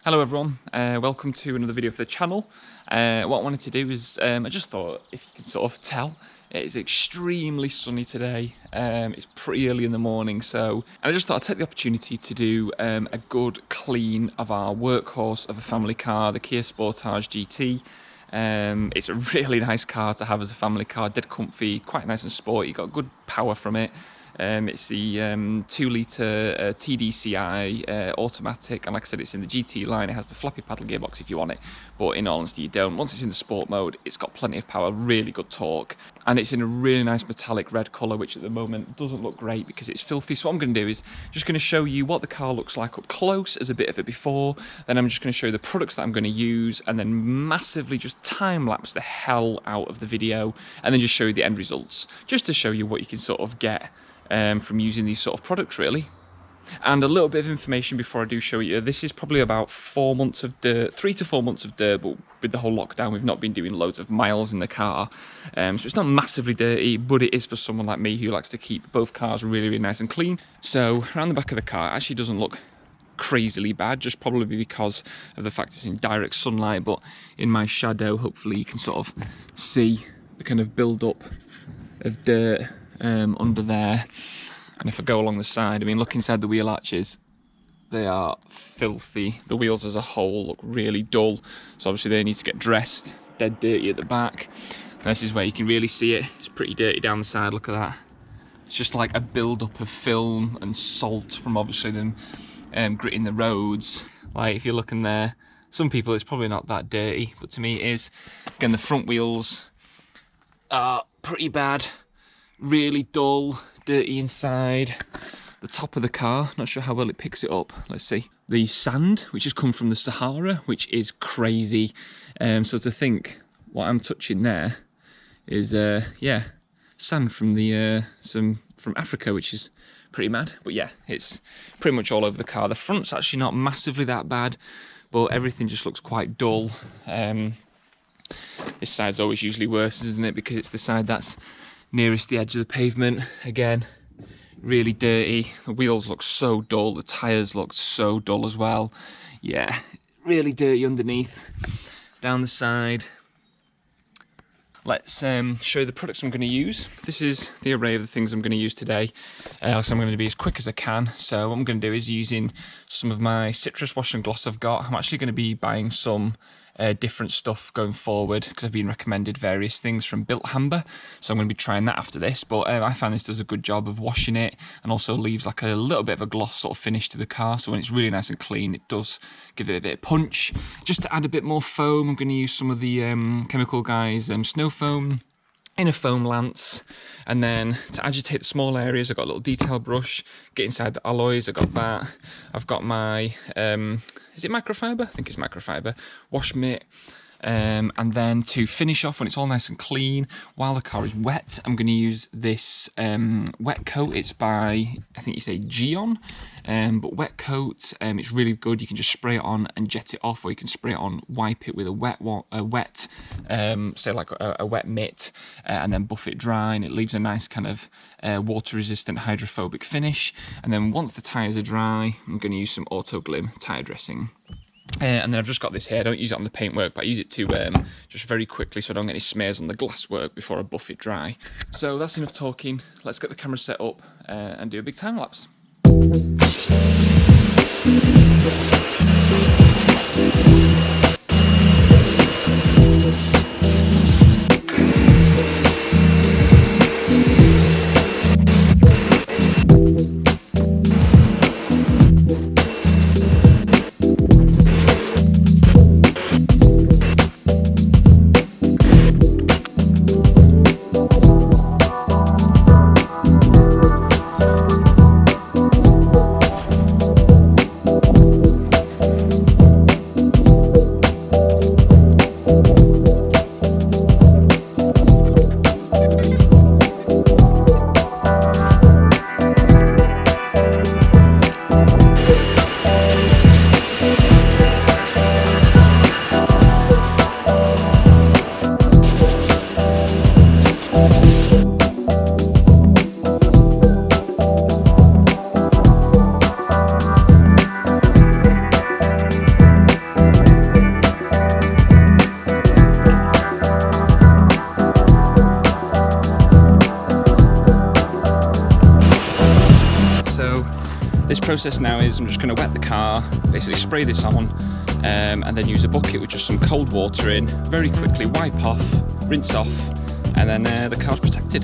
Hello everyone, welcome to another video for the channel. What I wanted to do is, I just thought, if you can sort of tell, it is extremely sunny today. It's pretty early in the morning, and I just thought I'd take the opportunity to do a good clean of our workhorse of a family car, the Kia Sportage GT. It's a really nice car to have as a family car, dead comfy, quite nice and sporty, got good power from it. It's the 2-litre TDCi automatic, and like I said, it's in the GT line. It has the floppy paddle gearbox if you want it, but in all honesty you don't. Once it's in the sport mode, it's got plenty of power, really good torque, and it's in a really nice metallic red colour, which at the moment doesn't look great because it's filthy. So what I'm going to do is just going to show you what the car looks like up close as a bit of a before, then I'm just going to show you the products that I'm going to use, and then massively just time-lapse the hell out of the video, and then just show you the end results, just to show you what you can sort of get from using these sort of products, really. And a little bit of information before I do show you. This is probably about 4 months of dirt, 3 to 4 months of dirt, but with the whole lockdown we've not been doing loads of miles in the car, so it's not massively dirty, but it is for someone like me who likes to keep both cars really, really nice and clean. So around the back of the car, it actually doesn't look crazily bad, just probably because of the fact it's in direct sunlight, but in my shadow hopefully you can sort of see the kind of build up of dirt under there. And if I go along the side, I mean, look inside the wheel arches, they are filthy. The wheels as a whole look really dull, so obviously they need to get dressed. Dead dirty at the back. And this is where you can really see it. It's pretty dirty down the side, look at that. It's just like a build-up of film and salt from obviously them gritting the roads. Like if you're looking there, some people it's probably not that dirty, but to me it is. Again, the front wheels are pretty bad. Really dull, dirty inside. The top of the car, not sure how well it picks it up. Let's see. The sand, which has come from the Sahara, which is crazy. So to think what I'm touching there is, yeah, sand from the from Africa, which is pretty mad. But yeah, it's pretty much all over the car. The front's actually not massively that bad, but everything just looks quite dull. This side's always usually worse, isn't it? Because it's the side that's nearest the edge of the pavement. Again, really dirty. The wheels look so dull, the tyres look so dull as well. Yeah, really dirty underneath. Down the side, let's show you the products I'm going to use. This is the array of the things I'm going to use today. So I'm going to be as quick as I can. So what I'm going to do is using some of my citrus wash and gloss I've got. I'm actually going to be buying some different stuff going forward because I've been recommended various things from Built Hamber, so I'm going to be trying that after this. But I find this does a good job of washing it and also leaves like a little bit of a gloss sort of finish to the car, so when it's really nice and clean it does give it a bit of punch. Just to add a bit more foam, I'm going to use some of the Chemical Guys snow foam in a foam lance, and then to agitate the small areas I've got a little detail brush. Get inside the alloys, I've got that. I've got my is it microfiber? I think it's microfiber wash mitt. And then to finish off when it's all nice and clean, while the car is wet, I'm going to use this wet coat. It's by, I think you say Gyeon, but wet coat. It's really good. You can just spray it on and jet it off, or you can spray it on, wipe it with a wet, say like a wet mitt, and then buff it dry, and it leaves a nice kind of water-resistant hydrophobic finish. And then once the tyres are dry, I'm going to use some Auto Glim tyre dressing. And then I've just got this here. I don't use it on the paintwork, but I use it to just very quickly so I don't get any smears on the glasswork before I buff it dry. So that's enough talking. Let's get the camera set up and do a big time lapse. process now is I'm just going to wet the car, basically spray this on, and then use a bucket with just some cold water in, very quickly wipe off, rinse off, and then the car's protected.